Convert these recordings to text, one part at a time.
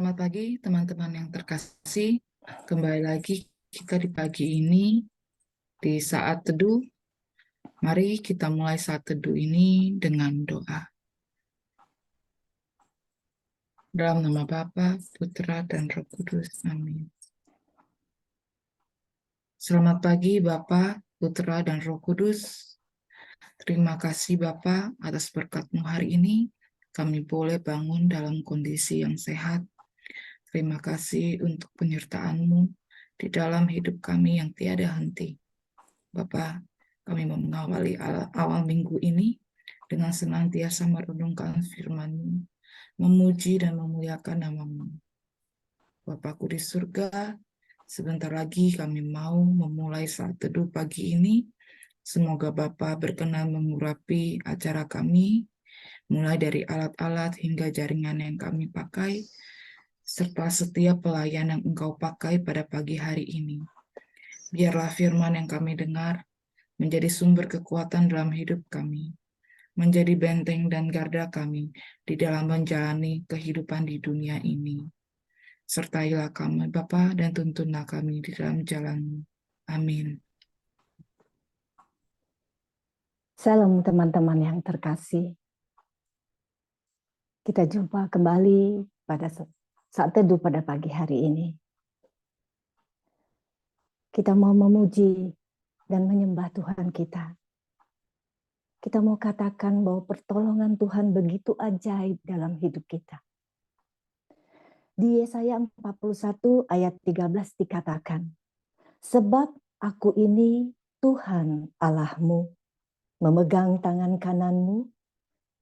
Selamat pagi teman-teman yang terkasih. Kembali lagi kita di pagi ini di saat teduh. Mari kita mulai saat teduh ini dengan doa. Dalam nama Bapa, Putra, dan Roh Kudus. Amin. Selamat pagi Bapa, Putra, dan Roh Kudus. Terima kasih Bapa atas berkat-Mu hari ini. Kami boleh bangun dalam kondisi yang sehat. Terima kasih untuk penyertaan-Mu di dalam hidup kami yang tiada henti. Bapak, kami mau mengawali awal minggu ini dengan senantiasa merenungkan firman-Mu, memuji dan memuliakan nama-Mu. Bapakku di surga, sebentar lagi kami mau memulai saat teduh pagi ini. Semoga Bapak berkenan mengurapi acara kami, mulai dari alat-alat hingga jaringan yang kami pakai, serta setiap pelayan yang Engkau pakai pada pagi hari ini. Biarlah firman yang kami dengar menjadi sumber kekuatan dalam hidup kami, menjadi benteng dan garda kami di dalam menjalani kehidupan di dunia ini. Sertailah kami, Bapa, dan tuntunlah kami di dalam jalan-Mu. Amin. Salam teman-teman yang terkasih. Kita jumpa kembali pada saat teduh pada pagi hari ini. Kita mau memuji dan menyembah Tuhan kita. Kita mau katakan bahwa pertolongan Tuhan begitu ajaib dalam hidup kita. Di Yesaya 41 ayat 13 dikatakan, sebab aku ini Tuhan Allahmu, memegang tangan kananmu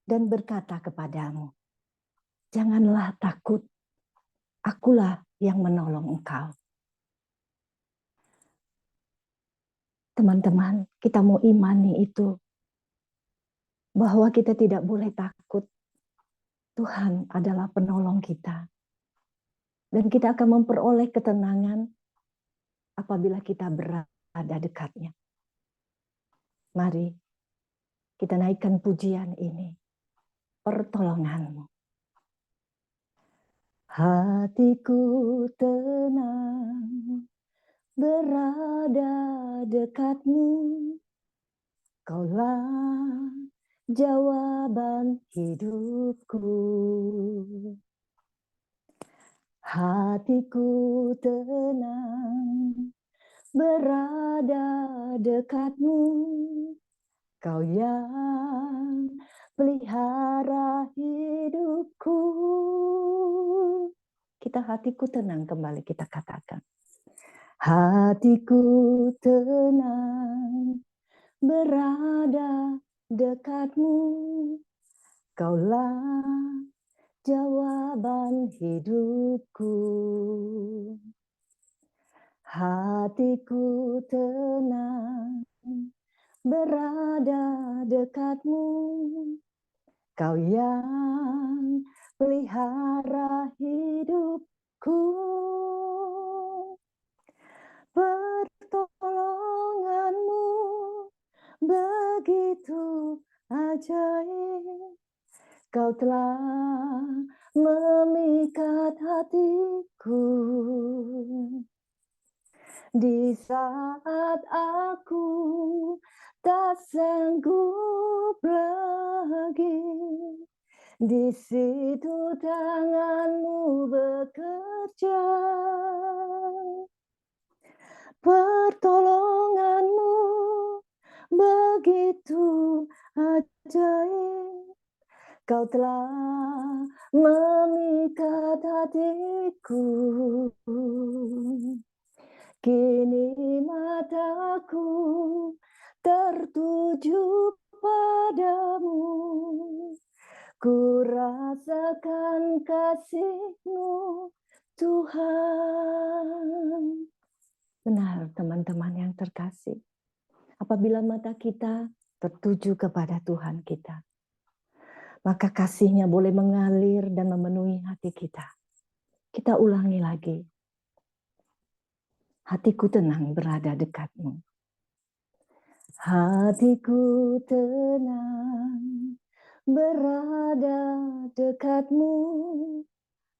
dan berkata kepadamu, janganlah takut, akulah yang menolong engkau. Teman-teman, kita mau imani itu, bahwa kita tidak boleh takut. Tuhan adalah penolong kita. Dan kita akan memperoleh ketenangan apabila kita berada dekatnya. Mari kita naikkan pujian ini. Pertolonganmu. Hatiku tenang, berada dekatmu. Kaulah jawaban hidupku. Hatiku tenang, berada dekatmu. Kau yang pelihara hidupku. Kita hatiku tenang, kembali kita katakan. Hatiku tenang, berada dekatmu. Kaulah jawaban hidupku. Hatiku tenang, berada dekatmu. Kau yang pelihara hidupku. Pertolonganmu begitu ajaib. Kau telah memikat hatiku. Di saat aku tak sanggup lagi, di situ tanganmu bekerja. Pertolonganmu begitu ajaib. Kau telah memikat hatiku. Kini mataku tertuju padamu. Ku rasakan kasih-Mu, Tuhan. Benar teman-teman yang terkasih. Apabila mata kita tertuju kepada Tuhan kita, maka kasih-Nya boleh mengalir dan memenuhi hati kita. Kita ulangi lagi. Hatiku tenang berada dekat-Mu. Hatiku tenang berada dekat-Mu.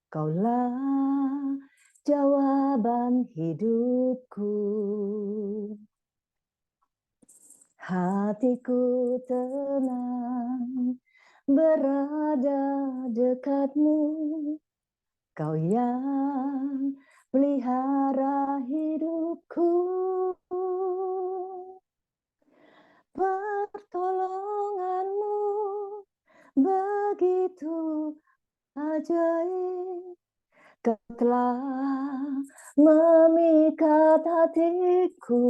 Kaulah jawaban hidupku. Hatiku tenang berada dekatmu. Kau yang pelihara hidupku. Pertolonganmu begitu ajaib. Kau telah memikat hatiku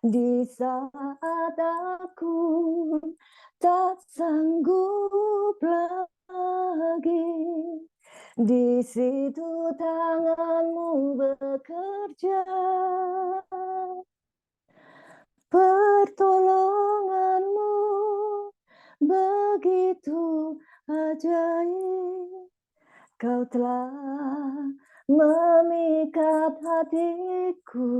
di saat aku tak sanggup lagi. Di situ tanganmu bekerja. Pertolonganmu begitu ajaib. Kau telah memikat hatiku.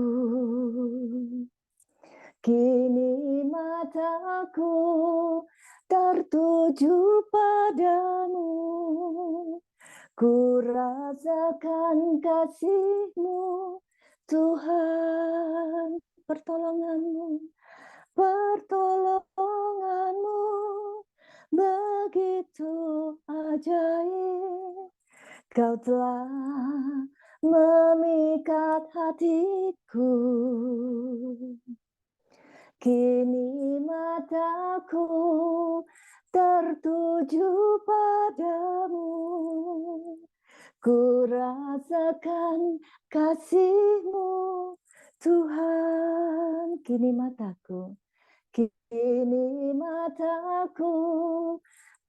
Kini mataku tertuju padamu. Ku rasakan kasih-Mu, Tuhan. Pertolonganmu begitu ajaib. Kau telah memikat hatiku. Kini mataku tertuju padamu. Ku rasakan kasih-Mu, Tuhan. Kini mataku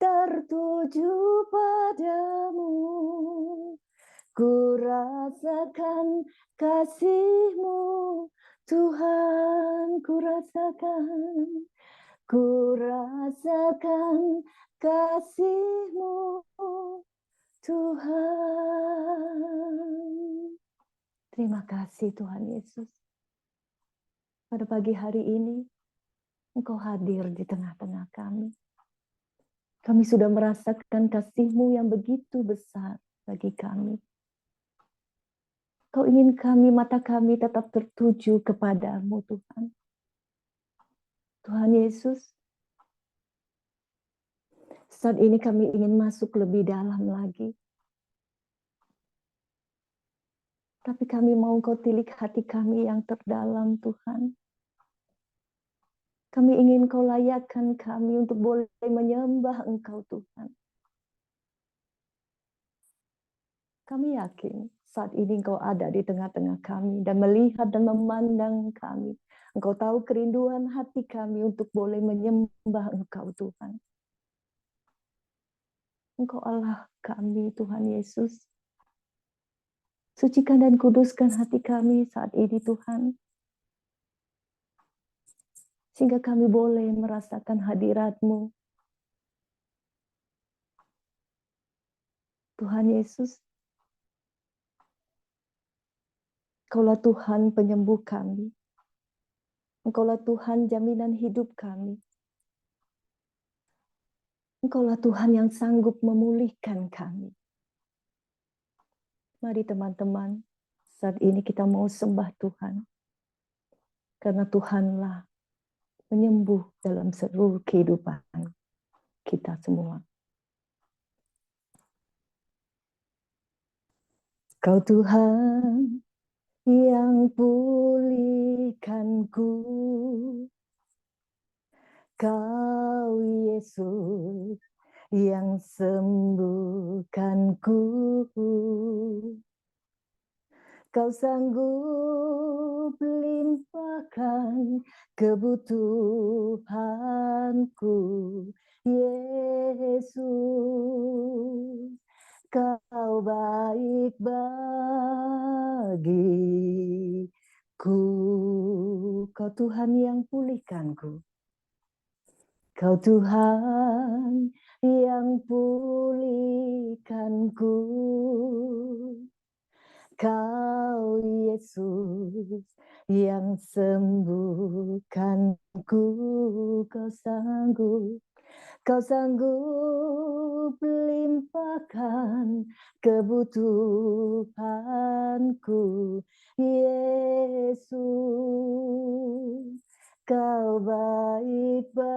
tertuju padamu. Ku rasakan kasih-Mu, Tuhan. Ku rasakan kasih-Mu, Tuhan. Terima kasih Tuhan Yesus. Pada pagi hari ini, Engkau hadir di tengah-tengah kami. Kami sudah merasakan kasih-Mu yang begitu besar bagi kami. Kau ingin mata kami tetap tertuju kepadamu, Tuhan. Tuhan Yesus, saat ini kami ingin masuk lebih dalam lagi. Tapi kami mau Engkau tilik hati kami yang terdalam, Tuhan. Kami ingin Kau layakkan kami untuk boleh menyembah Engkau, Tuhan. Kami yakin saat ini Engkau ada di tengah-tengah kami dan melihat dan memandang kami. Engkau tahu kerinduan hati kami untuk boleh menyembah Engkau, Tuhan. Engkau Allah kami, Tuhan Yesus. Sucikan dan kuduskan hati kami saat ini, Tuhan. Sehingga kami boleh merasakan hadirat-Mu. Tuhan Yesus, Engkaulah Tuhan penyembuh kami. Engkaulah Tuhan jaminan hidup kami. Engkaulah Tuhan yang sanggup memulihkan kami. Mari teman-teman, saat ini kita mau sembah Tuhan. Karena Tuhanlah menyembuh dalam seluruh kehidupan kita semua. Kau Tuhan yang pulihkanku. Kau Yesus yang sembuhkanku. Kau sanggup limpahkan kebutuhanku, Yesus. Kau baik bagiku. Kau Tuhan yang pulihkanku. Kau Tuhan yang pulihkanku. Kau Yesus yang sembuhkanku. Kau sanggup Kau sanggup limpahkan kebutuhanku, Yesus. Kau baik bagiku,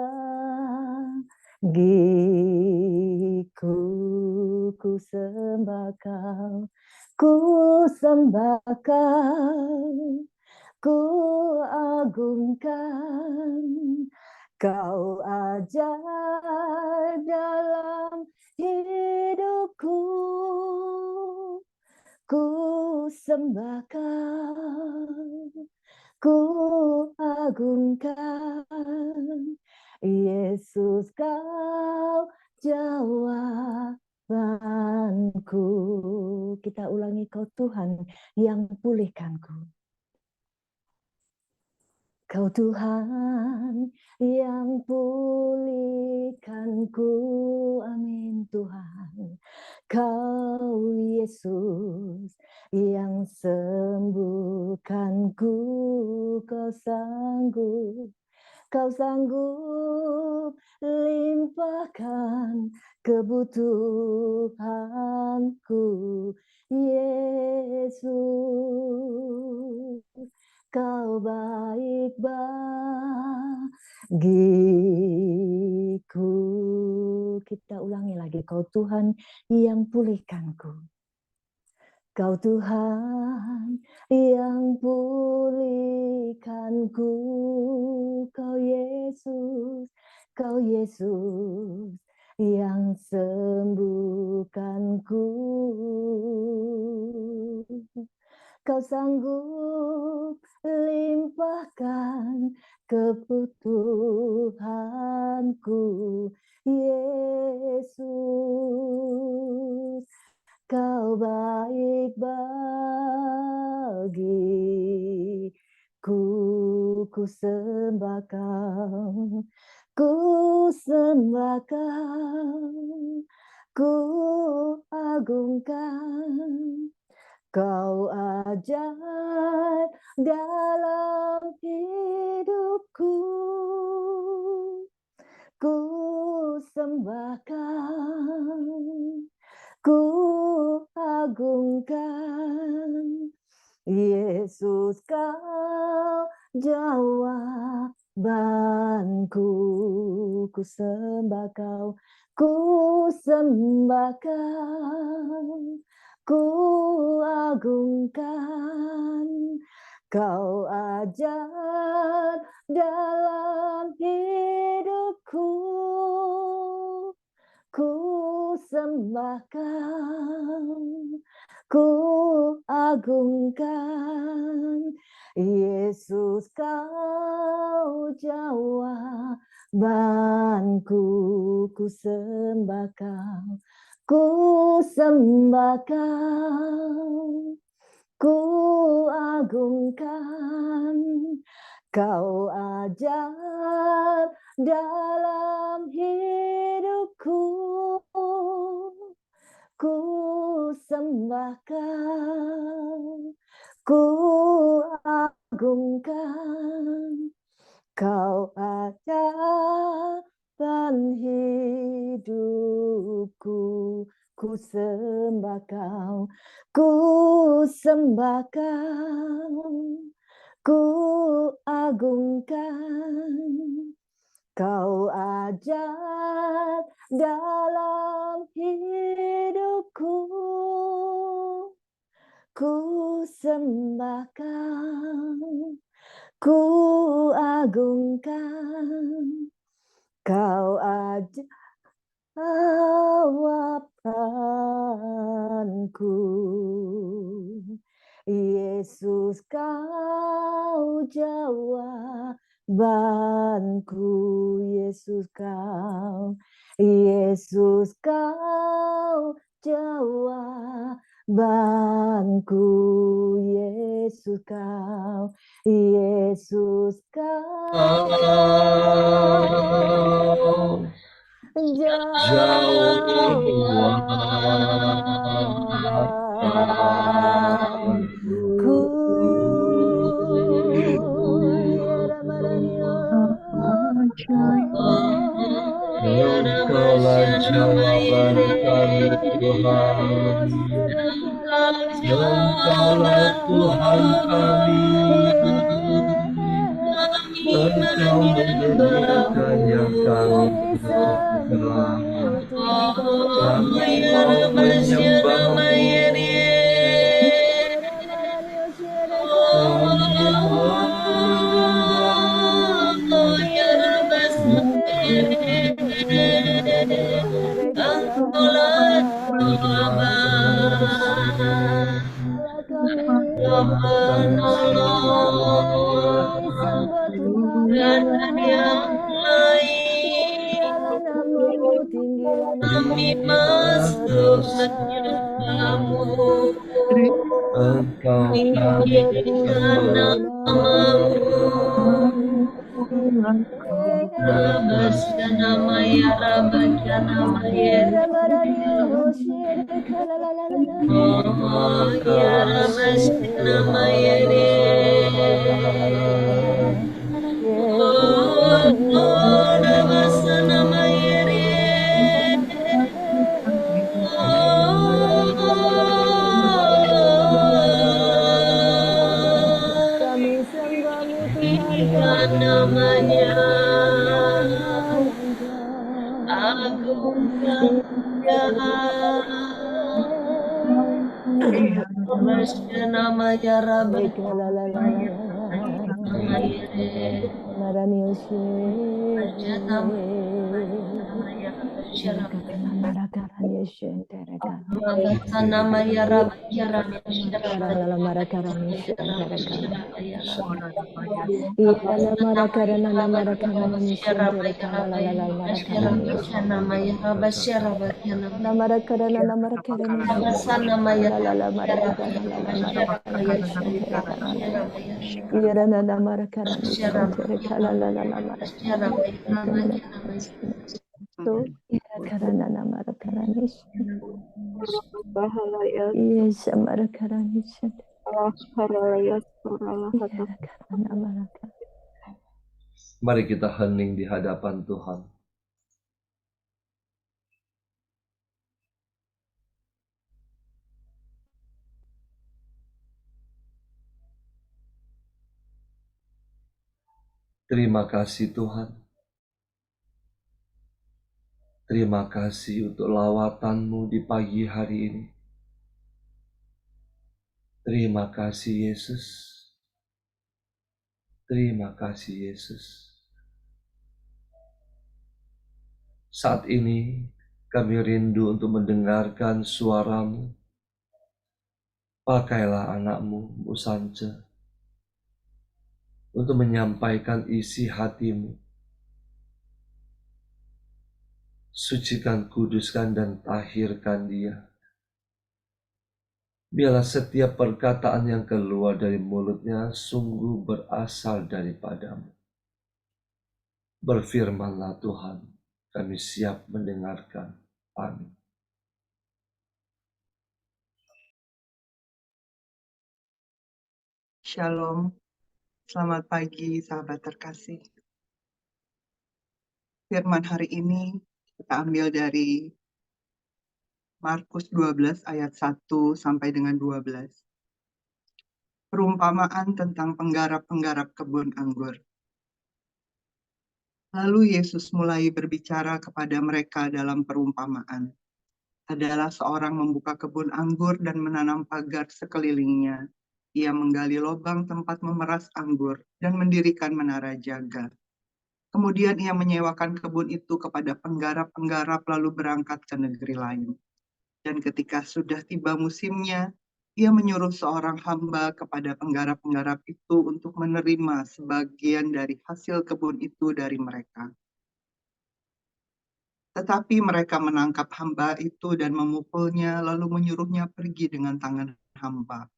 ku sembah Kau, ku sembah Kau, ku agungkan. Kau ajar dalam hidupku, ku sembah Kau, ku agungkan. Yesus, Kau jawabanku. Kita ulangi, Kau Tuhan yang pulihkanku. Kau Tuhan yang pulihkanku, amin Tuhan. Kau Yesus yang sembuhkanku, Kau sanggup limpahkan kebutuhanku, Yesus. Kau baik bagiku. Kita ulangi lagi, Kau Tuhan yang pulihkanku. Kau Tuhan yang pulihkanku, Kau Yesus yang sembuhkanku. Kau sanggup limpahkan kebutuhanku, Yesus. Kau baik bagiku, ku sembah Kau, ku sembah Kau, ku agungkan. Kau ajar dalam hidupku, ku sembah Kau, ku agungkan. Yesus, Kau jawabanku. Ku sembah Kau, ku sembah Kau, ku agungkan. Kau ajar dalam hidupku, ku sembah Kau, ku agungkan. Yesus, Kau jawabanku. Ku sembah Kau, ku sembah Kau, ku agungkan. Kau ajar dalam hidupku, ku sembah Kau, ku agungkan. Kau ajarkan hidupku, ku sembah Kau, ku sembah Kau, ku agungkan. Kau ajar dalam hidupku, ku sembah Kau, ku agungkan. Kau ajar jawabanku. Yesus, Kau jawabanku. Yesus, Kau jawabanku. Yesus, Kau jawabanku. Ya Ramadhani, Engkaulah jawaban kami Tuhan. Engkaulah Tuhan kami. Engkau memberikan yang kami butuhkan. Kami mau menyembah-Mu. Kami mau Sembah Tuhan, mulialah nama-Mu, tinggilah nama-Mu ya Tuhan. Engkau Engkau kami terpujilah Kami sembah-Mu Tuhan, kami Mari kita hening di hadapan Tuhan. Terima kasih Tuhan. Terima kasih untuk lawatan-Mu di pagi hari ini. Terima kasih Yesus. Terima kasih Yesus. Saat ini kami rindu untuk mendengarkan suara-Mu. Pakailah anak-Mu, Bu Sance, untuk menyampaikan isi hati-Mu. Sucikan, kuduskan, dan tahirkan dia. Biarlah setiap perkataan yang keluar dari mulutnya sungguh berasal daripada-Mu. Berfirmanlah Tuhan, kami siap mendengarkan. Amin. Shalom, selamat pagi sahabat terkasih. Firman hari ini kita ambil dari Markus 12 ayat 1 sampai dengan 12. Perumpamaan tentang penggarap-penggarap kebun anggur. Lalu Yesus mulai berbicara kepada mereka dalam perumpamaan. Adalah seorang membuka kebun anggur dan menanam pagar sekelilingnya. Ia menggali lubang tempat memeras anggur dan mendirikan menara jaga. Kemudian ia menyewakan kebun itu kepada penggarap-penggarap lalu berangkat ke negeri lain. Dan ketika sudah tiba musimnya, ia menyuruh seorang hamba kepada penggarap-penggarap itu untuk menerima sebagian dari hasil kebun itu dari mereka. Tetapi mereka menangkap hamba itu dan memukulnya lalu menyuruhnya pergi dengan tangan hampa.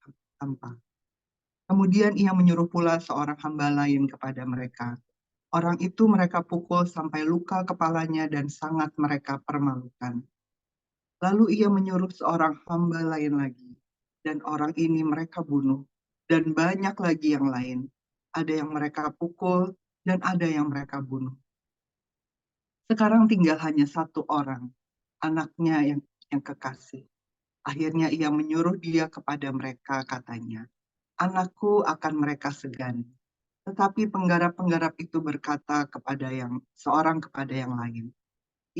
Kemudian ia menyuruh pula seorang hamba lain kepada mereka. Orang itu mereka pukul sampai luka kepalanya dan sangat mereka permalukan. Lalu ia menyuruh seorang hamba lain lagi, dan orang ini mereka bunuh, dan banyak lagi yang lain. Ada yang mereka pukul, dan ada yang mereka bunuh. Sekarang tinggal hanya satu orang, anaknya yang kekasih. Akhirnya ia menyuruh dia kepada mereka, katanya, "Anakku akan mereka segani." Tetapi penggarap-penggarap itu berkata seorang kepada yang lain,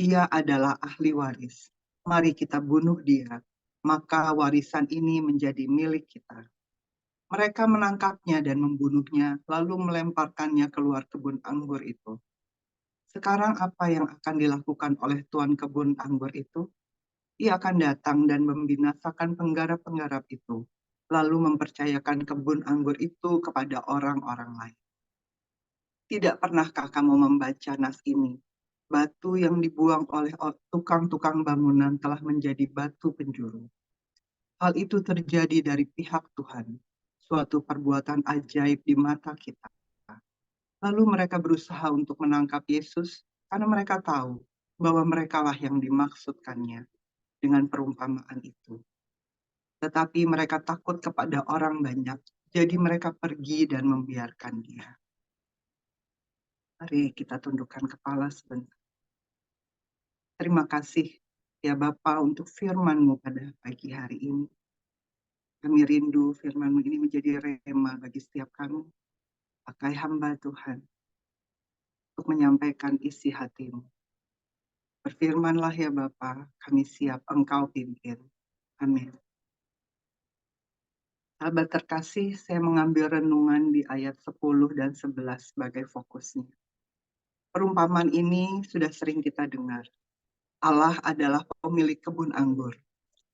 "Ia adalah ahli waris. Mari kita bunuh dia, maka warisan ini menjadi milik kita." Mereka menangkapnya dan membunuhnya, lalu melemparkannya keluar kebun anggur itu. Sekarang apa yang akan dilakukan oleh tuan kebun anggur itu? Ia akan datang dan membinasakan penggarap-penggarap itu, lalu mempercayakan kebun anggur itu kepada orang-orang lain. Tidak pernahkah kamu membaca nas ini? Batu yang dibuang oleh tukang-tukang bangunan telah menjadi batu penjuru. Hal itu terjadi dari pihak Tuhan, suatu perbuatan ajaib di mata kita. Lalu mereka berusaha untuk menangkap Yesus karena mereka tahu bahwa merekalah yang dimaksudkannya dengan perumpamaan itu. Tetapi mereka takut kepada orang banyak, jadi mereka pergi dan membiarkan dia. Mari kita tundukkan kepala sebentar. Terima kasih ya Bapa untuk firman-Mu pada pagi hari ini. Kami rindu firman-Mu ini menjadi rema bagi setiap kami. Pakai hamba Tuhan untuk menyampaikan isi hati-Mu. Berfirmanlah ya Bapa, kami siap Engkau pimpin. Amin. Sahabat terkasih, saya mengambil renungan di ayat 10 dan 11 sebagai fokusnya. Perumpamaan ini sudah sering kita dengar. Allah adalah pemilik kebun anggur.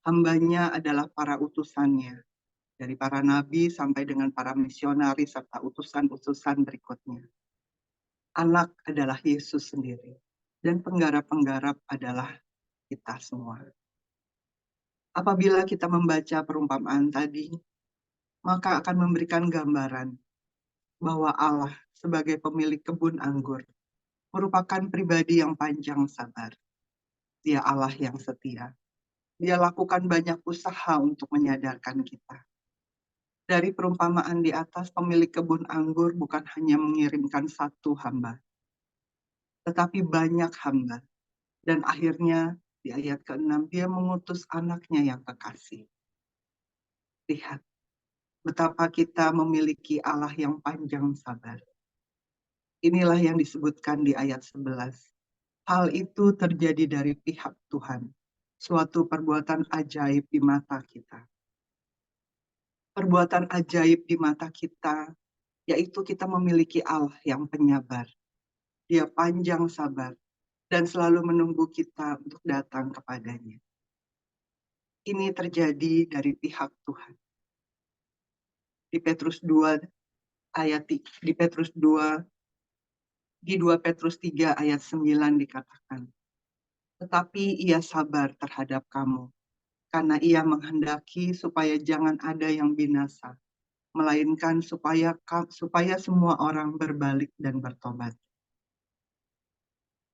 Hambanya adalah para utusannya, dari para nabi sampai dengan para misionaris serta utusan-utusan berikutnya. Anak adalah Yesus sendiri, dan penggarap-penggarap adalah kita semua. Apabila kita membaca perumpamaan tadi, maka akan memberikan gambaran bahwa Allah sebagai pemilik kebun anggur merupakan pribadi yang panjang sabar. Dia Allah yang setia. Dia lakukan banyak usaha untuk menyadarkan kita. Dari perumpamaan di atas, pemilik kebun anggur bukan hanya mengirimkan satu hamba, tetapi banyak hamba. Dan akhirnya di ayat ke-6, dia mengutus anaknya yang kekasih. Lihat, betapa kita memiliki Allah yang panjang sabar. Inilah yang disebutkan di ayat 11. Hal itu terjadi dari pihak Tuhan, suatu perbuatan ajaib di mata kita. Perbuatan ajaib di mata kita, yaitu kita memiliki Allah yang penyabar. Dia panjang sabar dan selalu menunggu kita untuk datang kepadanya. Ini terjadi dari pihak Tuhan. Di Petrus 2 di 2 Petrus 3 ayat 9 dikatakan, "Tetapi ia sabar terhadap kamu, karena ia menghendaki supaya jangan ada yang binasa, melainkan supaya semua orang berbalik dan bertobat."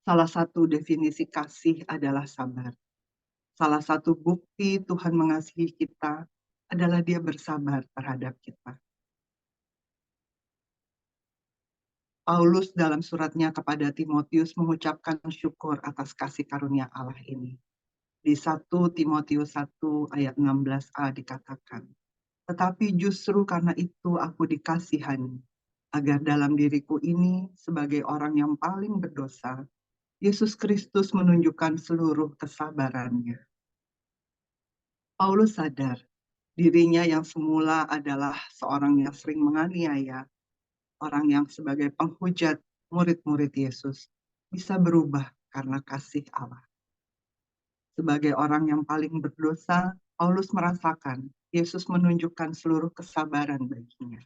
Salah satu definisi kasih adalah sabar. Salah satu bukti Tuhan mengasihi kita adalah Dia bersabar terhadap kita. Paulus dalam suratnya kepada Timotius mengucapkan syukur atas kasih karunia Allah ini. Di 1 Timotius 1 ayat 16a dikatakan, "Tetapi justru karena itu aku dikasihani, agar dalam diriku ini sebagai orang yang paling berdosa, Yesus Kristus menunjukkan seluruh kesabarannya." Paulus sadar dirinya yang semula adalah seorang yang sering menganiaya, orang yang sebagai penghujat murid-murid Yesus, bisa berubah karena kasih Allah. Sebagai orang yang paling berdosa, Paulus merasakan Yesus menunjukkan seluruh kesabaran baginya.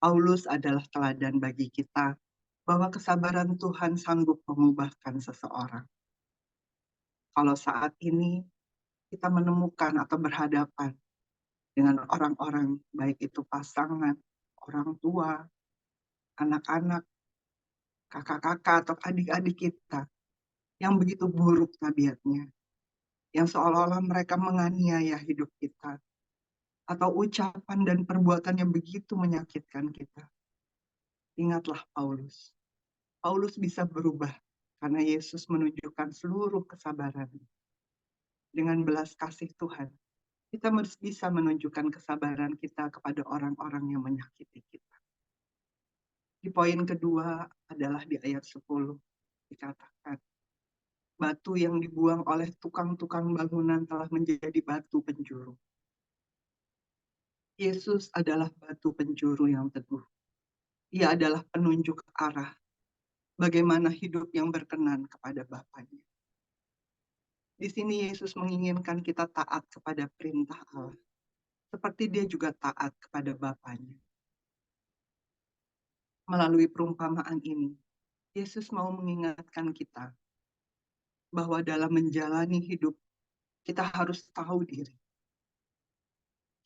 Paulus adalah teladan bagi kita bahwa kesabaran Tuhan sanggup mengubahkan seseorang. Kalau saat ini kita menemukan atau berhadapan dengan orang-orang, baik itu pasangan, orang tua, anak-anak, kakak-kakak, atau adik-adik kita, yang begitu buruk tabiatnya, yang seolah-olah mereka menganiaya hidup kita, atau ucapan dan perbuatan yang begitu menyakitkan kita. Ingatlah Paulus. Paulus bisa berubah Karena Yesus menunjukkan seluruh kesabaran. Dengan belas kasih Tuhan, kita bisa menunjukkan kesabaran kita kepada orang-orang yang menyakiti kita. Di poin kedua adalah di ayat 10 dikatakan, batu yang dibuang oleh tukang-tukang bangunan telah menjadi batu penjuru. Yesus adalah batu penjuru yang teguh. Ia adalah penunjuk arah bagaimana hidup yang berkenan kepada Bapaknya. Di sini Yesus menginginkan kita taat kepada perintah Allah, seperti dia juga taat kepada Bapaknya. Melalui perumpamaan ini, Yesus mau mengingatkan kita bahwa dalam menjalani hidup, kita harus tahu diri.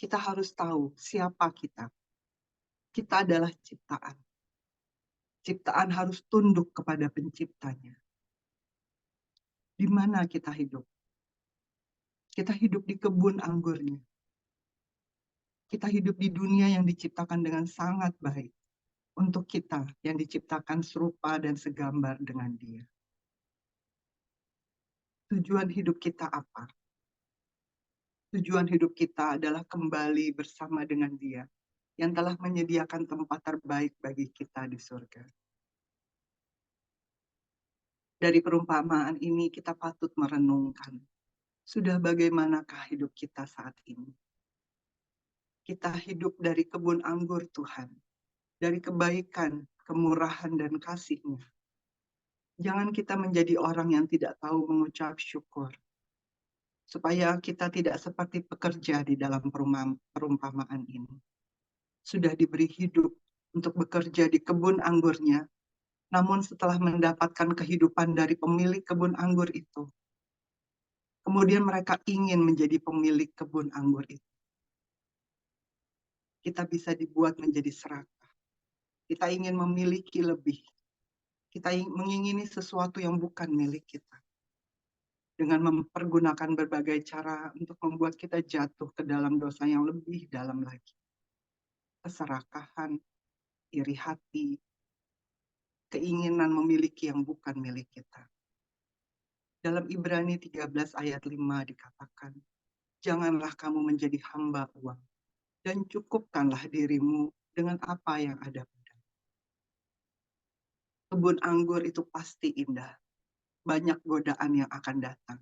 Kita harus tahu siapa kita. Kita adalah ciptaan. Ciptaan harus tunduk kepada penciptanya. Di mana kita hidup? Kita hidup di kebun anggurnya. Kita hidup di dunia yang diciptakan dengan sangat baik. Untuk kita yang diciptakan serupa dan segambar dengan Dia. Tujuan hidup kita apa? Tujuan hidup kita adalah kembali bersama dengan Dia yang telah menyediakan tempat terbaik bagi kita di surga. Dari perumpamaan ini kita patut merenungkan, sudah bagaimanakah hidup kita saat ini? Kita hidup dari kebun anggur Tuhan, dari kebaikan, kemurahan, dan kasih-Nya. Jangan kita menjadi orang yang tidak tahu mengucap syukur, supaya kita tidak seperti pekerja di dalam perumpamaan ini. Sudah diberi hidup untuk bekerja di kebun anggurnya, namun setelah mendapatkan kehidupan dari pemilik kebun anggur itu, kemudian mereka ingin menjadi pemilik kebun anggur itu. Kita bisa dibuat menjadi serakah. Kita ingin memiliki lebih. Kita mengingini sesuatu yang bukan milik kita. Dengan mempergunakan berbagai cara untuk membuat kita jatuh ke dalam dosa yang lebih dalam lagi. Keserakahan, iri hati, keinginan memiliki yang bukan milik kita. Dalam Ibrani 13 ayat 5 dikatakan, janganlah kamu menjadi hamba uang, dan cukupkanlah dirimu dengan apa yang ada padamu. Kebun anggur itu pasti indah, banyak godaan yang akan datang.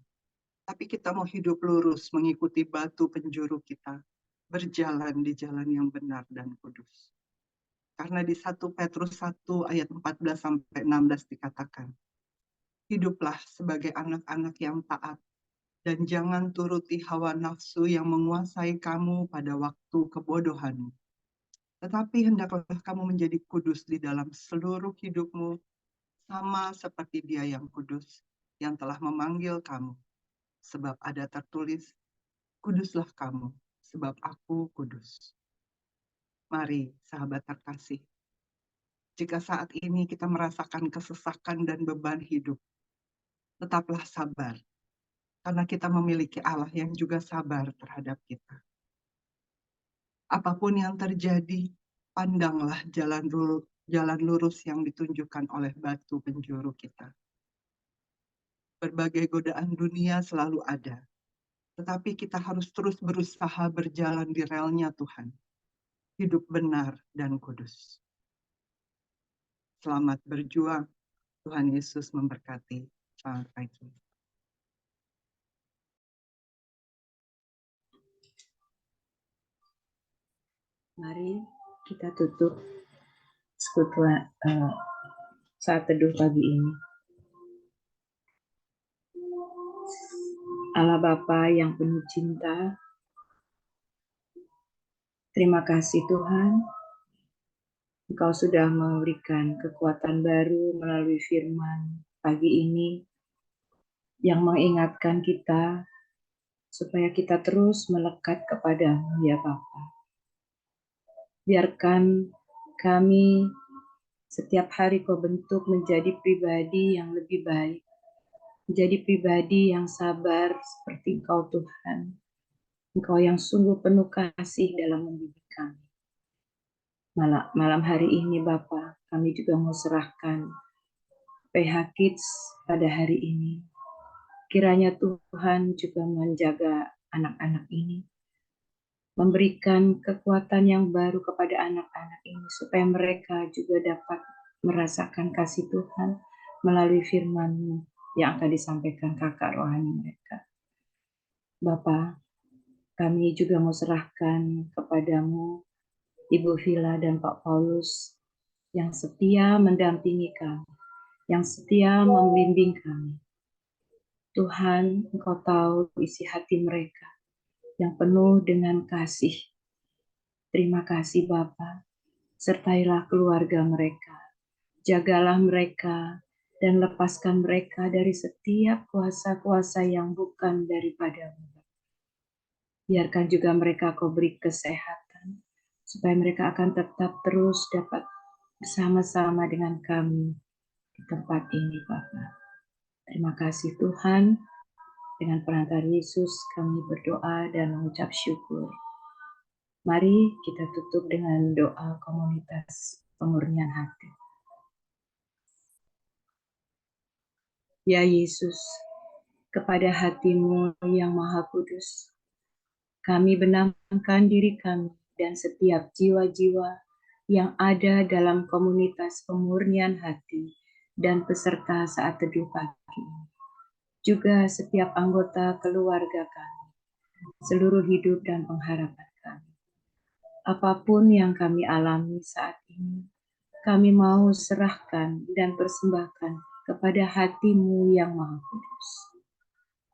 Tapi kita mau hidup lurus mengikuti batu penjuru kita, berjalan di jalan yang benar dan kudus. Karena di 1 Petrus 1 ayat 14-16 dikatakan, hiduplah sebagai anak-anak yang taat, dan jangan turuti hawa nafsu yang menguasai kamu pada waktu kebodohanmu. Tetapi hendaklah kamu menjadi kudus di dalam seluruh hidupmu, sama seperti Dia yang kudus, yang telah memanggil kamu. Sebab ada tertulis, kuduslah kamu, sebab aku kudus. Mari, sahabat terkasih, jika saat ini kita merasakan kesesakan dan beban hidup, tetaplah sabar, karena kita memiliki Allah yang juga sabar terhadap kita. Apapun yang terjadi, pandanglah jalan lurus yang ditunjukkan oleh batu penjuru kita. Berbagai godaan dunia selalu ada, tetapi kita harus terus berusaha berjalan di relnya Tuhan. Hidup benar dan kudus. Selamat berjuang. Tuhan Yesus memberkati. Selamat pagi. Mari kita tutup saat teduh pagi ini. Allah Bapa yang penuh cinta, terima kasih Tuhan, Engkau sudah memberikan kekuatan baru melalui firman pagi ini yang mengingatkan kita supaya kita terus melekat kepada-Mu ya Bapa. Biarkan kami setiap hari Kau bentuk menjadi pribadi yang lebih baik, menjadi pribadi yang sabar seperti Engkau Tuhan. Engkau yang sungguh penuh kasih dalam mendidik kami. Malam hari ini Bapa, kami juga mau serahkan apa PH Kids pada hari ini. Kiranya Tuhan juga menjaga anak-anak ini, memberikan kekuatan yang baru kepada anak-anak ini, supaya mereka juga dapat merasakan kasih Tuhan melalui firman-Mu yang akan disampaikan kakak rohani mereka. Bapa, kami juga mau serahkan kepadamu Ibu Vila dan Pak Paulus yang setia mendampingi kami, yang setia membimbing kami. Tuhan, Engkau tahu isi hati mereka yang penuh dengan kasih. Terima kasih Bapa, sertailah keluarga mereka, jagalah mereka, dan lepaskan mereka dari setiap kuasa-kuasa yang bukan daripada-Mu. Biarkan juga mereka Kau beri kesehatan, supaya mereka akan tetap terus dapat bersama-sama dengan kami di tempat ini, Bapa. Terima kasih Tuhan, dengan perantara Yesus kami berdoa dan mengucap syukur. Mari kita tutup dengan doa komunitas pemurnian hati. Ya Yesus, kepada hati-Mu yang Maha Kudus, kami benamkan diri kami dan setiap jiwa-jiwa yang ada dalam komunitas pemurnian hati dan peserta saat teduh pagi. Juga setiap anggota keluarga kami, seluruh hidup dan pengharapan kami. Apapun yang kami alami saat ini, kami mau serahkan dan persembahkan kepada hati-Mu yang Maha Kudus.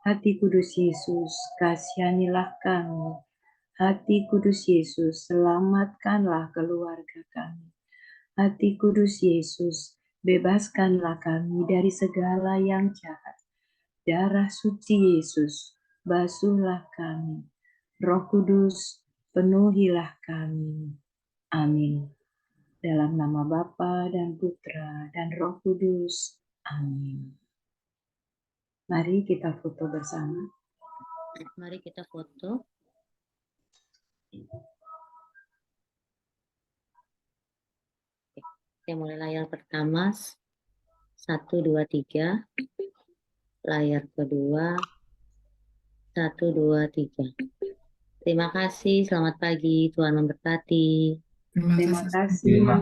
Hati Kudus Yesus, kasihanilah kami. Hati Kudus Yesus, selamatkanlah keluarga kami. Hati Kudus Yesus, bebaskanlah kami dari segala yang jahat. Darah suci Yesus, basuhlah kami. Roh Kudus, penuhilah kami. Amin. Dalam nama Bapa dan Putra dan Roh Kudus. Amin. Mari kita foto bersama. Mari kita foto. Kita mulai layar pertama. 1, 2, 3. Layar kedua. 1, 2, 3. Terima kasih. Selamat pagi. Tuhan memberkati. Terima Terima kasih. kasih.